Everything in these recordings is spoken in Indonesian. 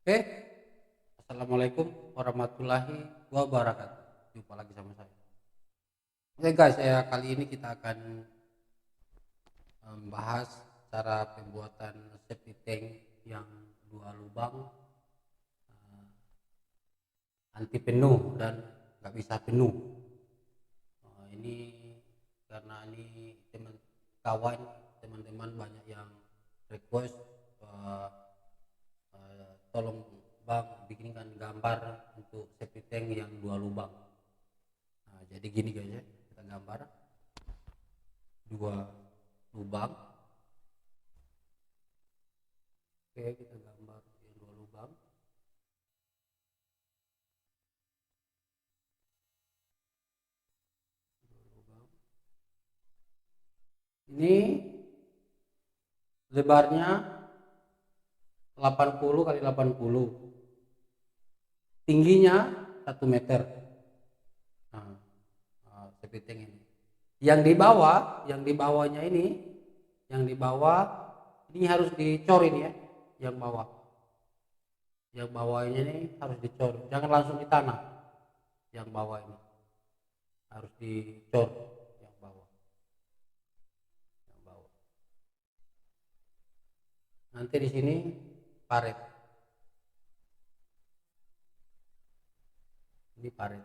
Oke, assalamualaikum warahmatullahi wabarakatuh. Jumpa lagi sama saya. Oke guys, kali ini kita akan membahas cara pembuatan septic tank yang dua lubang, anti penuh dan nggak bisa penuh. Ini karena ini teman-teman banyak yang request, eh, tolong bang bikinkan gambar untuk septic tank yang dua lubang. Nah, jadi gini guys ya, kita gambar dua lubang. Oke, kita gambar yang dua lubang. Ini lebarnya 80 kali 80, tingginya 1 meter. Nah, septic tank ini. Yang di bawahnya ini, yang di bawah ini harus dicor ini ya, yang bawah. Yang bawahnya ini harus dicor, jangan langsung di tanah. Yang bawah ini harus dicor, yang bawah. Yang bawah. Nanti di sini paret. Ini paret.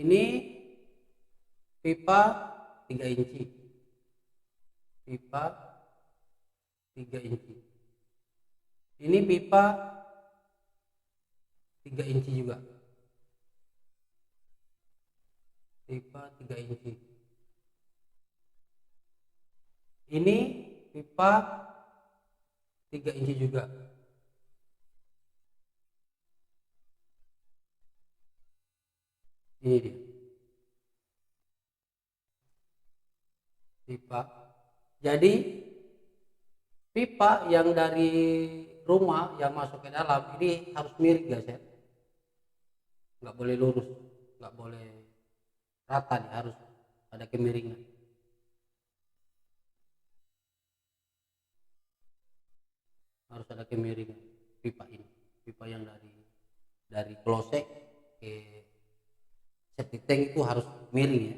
Ini pipa 3 inci. Pipa 3 inci. Ini pipa 3 inci juga. Pipa 3 inci. Ini pipa 3 inci juga. Ini dia. Pipa. Jadi pipa yang dari rumah yang masuk ke dalam ini harus miring guys ya. Nggak boleh lurus, nggak boleh rata nih, harus ada kemiringan. Harus ada kemiringan pipa ini. Pipa yang dari klosek ke septic tank itu harus miring ya,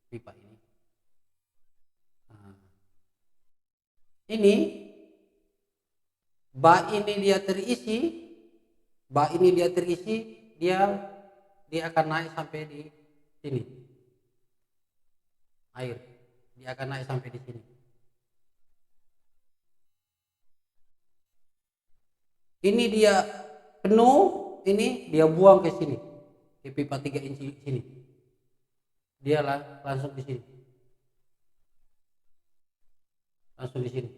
pipa ini. Nah, ini bak ini dia terisi, dia akan naik sampai di sini. Air dia akan naik sampai di sini. Ini dia penuh, ini dia buang ke sini, ke pipa 3 inci sini. Dia langsung di sini. Langsung di sini.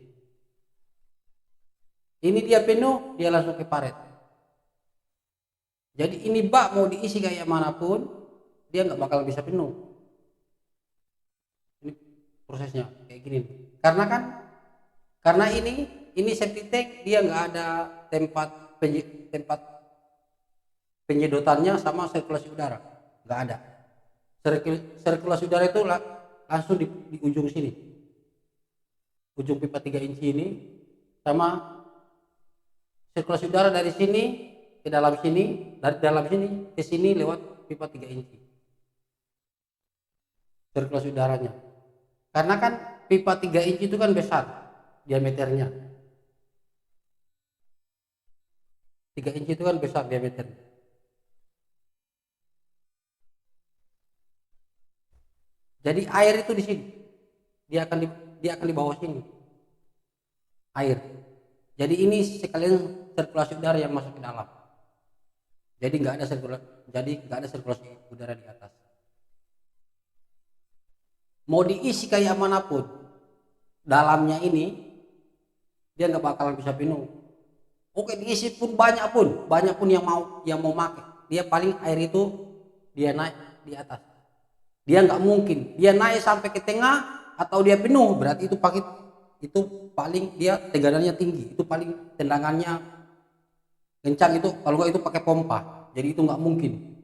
Ini dia penuh, dia langsung ke paret. Jadi ini bak mau diisi kayak manapun, dia nggak bakal bisa penuh. Ini prosesnya kayak gini. Karena ini septic tank dia nggak ada tempat penyedotannya sama sirkulasi udara, nggak ada. Sirkulasi udara itu langsung di ujung sini, ujung pipa 3 inci ini, sama sirkulasi udara dari sini ke dalam sini, dari dalam sini ke sini lewat pipa 3 inci. Sirkulasi udaranya. Karena kan pipa 3 inci itu kan besar diameternya. 3 inci itu kan besar diameternya. Jadi air itu di sini. Dia akan di bawah sini. Air. Jadi ini sekalian sirkulasi udara yang masuk ke dalam. Jadi nggak ada sirkulasi udara di atas. Mau diisi kayak manapun, dalamnya ini dia nggak bakalan bisa penuh. Oke, diisi pun banyak pun yang mau pakai, dia paling air itu dia naik di atas. Dia nggak mungkin dia naik sampai ke tengah atau dia penuh, berarti itu paling dia tegangannya tinggi, itu paling tendangannya kencang, itu kalau nggak itu pakai pompa. Jadi itu nggak mungkin.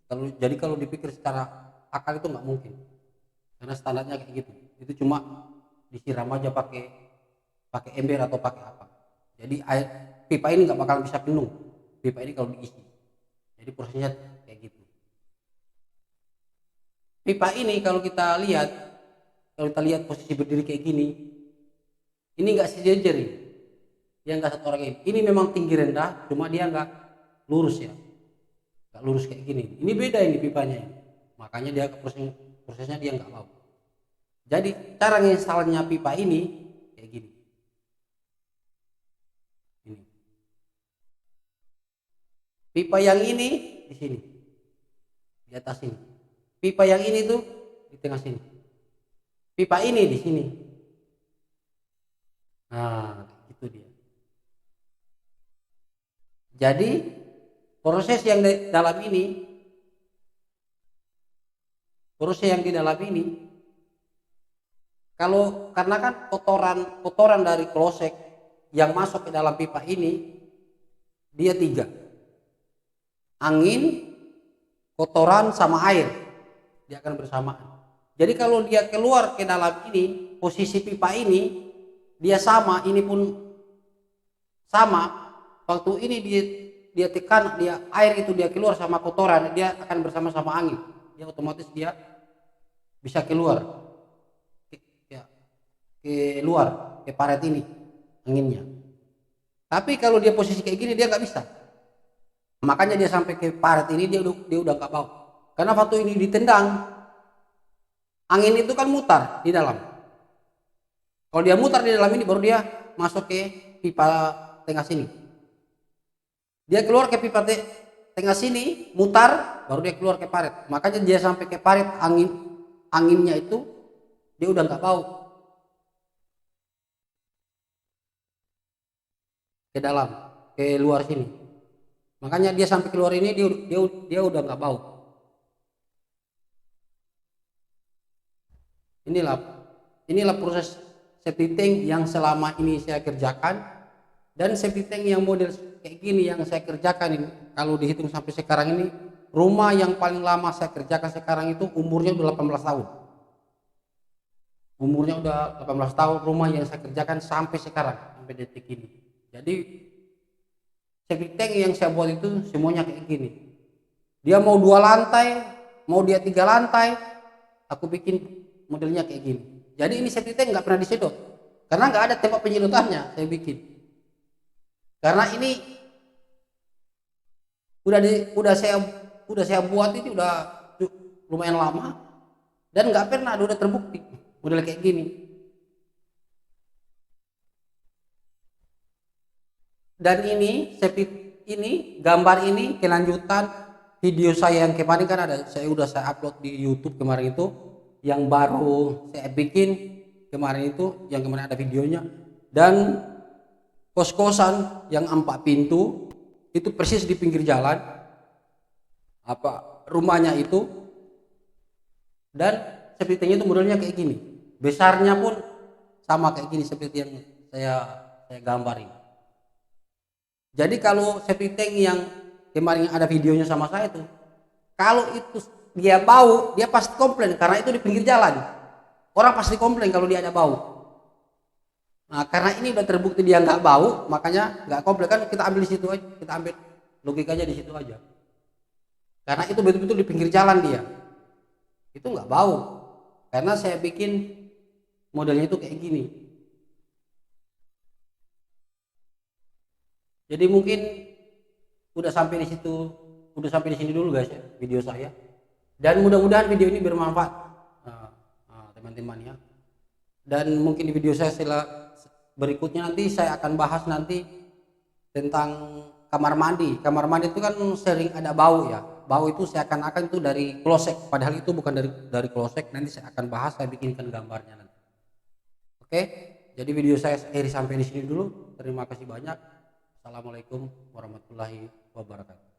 Kalau dipikir secara akal itu nggak mungkin, karena standarnya kayak gitu. Itu cuma disiram aja pakai pakai ember atau pakai apa. Jadi pipa ini nggak bakal bisa penuh, pipa ini kalau diisi. Jadi prosesnya kayak gitu. Pipa ini kalau kita lihat posisi berdiri kayak gini, ini nggak sejajar ini, dia nggak satu orang ini. Ini memang tinggi rendah, cuma dia nggak lurus ya, nggak lurus kayak gini. Ini beda ini pipanya ini, makanya dia prosesnya dia nggak bau. Jadi cara nginstalnya pipa ini kayak gini. Ini. Pipa yang ini di sini, di atas ini. Pipa yang ini tuh di tengah sini. Pipa ini di sini. Nah, itu dia. Jadi proses yang di dalam ini, kalau karena kan kotoran dari klosek yang masuk ke dalam pipa ini, dia 3, angin, kotoran, sama air, dia akan bersamaan. Jadi kalau dia keluar ke dalam ini, posisi pipa ini dia sama, ini pun sama. Waktu ini dia tekan, air itu dia keluar sama kotoran, dia akan bersama-sama angin, dia otomatis dia bisa keluar ke luar, ke paret ini anginnya. Tapi kalau dia posisi kayak gini dia nggak bisa, makanya dia sampai ke paret ini dia udah nggak bau. Karena waktu ini ditendang, angin itu kan mutar di dalam. Kalau dia mutar di dalam ini baru dia masuk ke pipa tengah sini. Dia keluar ke pipa tengah sini, mutar, baru dia keluar ke paret. Makanya dia sampai ke paret, anginnya itu dia udah nggak bau ke dalam, ke luar sini. Makanya dia sampai keluar ini dia udah nggak bau. Inilah proses septic tank yang selama ini saya kerjakan, dan septic tank yang model kayak gini yang saya kerjakan ini, kalau dihitung sampai sekarang ini, rumah yang paling lama saya kerjakan sekarang itu umurnya udah 18 tahun. Umurnya udah 18 tahun rumah yang saya kerjakan sampai sekarang, sampai detik ini. Jadi septic tank yang saya buat itu semuanya kayak gini. Dia mau 2 lantai, mau dia 3 lantai, aku bikin modelnya kayak gini. Jadi ini septic tank nggak pernah disedot, karena nggak ada tembok penyedotannya saya bikin. Karena ini udah saya buat itu udah lumayan lama dan nggak pernah udah terbukti model kayak gini. Dan ini gambar ini kelanjutan video saya yang kemarin kan saya upload di YouTube kemarin itu, yang baru saya bikin kemarin itu, yang kemarin ada videonya. Dan kos-kosan yang 4 pintu itu persis di pinggir jalan rumahnya itu, dan seperti itu modelnya kayak gini, besarnya pun sama kayak gini seperti yang saya gambarin. Jadi kalau septic tank yang kemarin ada videonya sama saya itu, kalau itu dia bau, dia pasti komplain, karena itu di pinggir jalan, orang pasti komplain kalau dia ada bau. Nah, karena ini udah terbukti dia nggak bau, makanya nggak komplain, kan kita ambil di situ aja, kita ambil logikanya di situ aja. Karena itu betul-betul di pinggir jalan dia, itu nggak bau, karena saya bikin modelnya itu kayak gini. Jadi mungkin udah sampai di sini dulu guys ya video saya, dan mudah-mudahan video ini bermanfaat teman-teman ya. Dan mungkin di video saya berikutnya nanti saya akan bahas nanti tentang kamar mandi. Kamar mandi itu kan sering ada bau ya. Bau itu seakan-akan itu dari klosek, padahal itu bukan dari klosek. Nanti saya akan bahas, saya bikinkan gambarnya nanti. Oke, jadi video saya akhiri sampai di sini dulu. Terima kasih banyak. Assalamualaikum warahmatullahi wabarakatuh.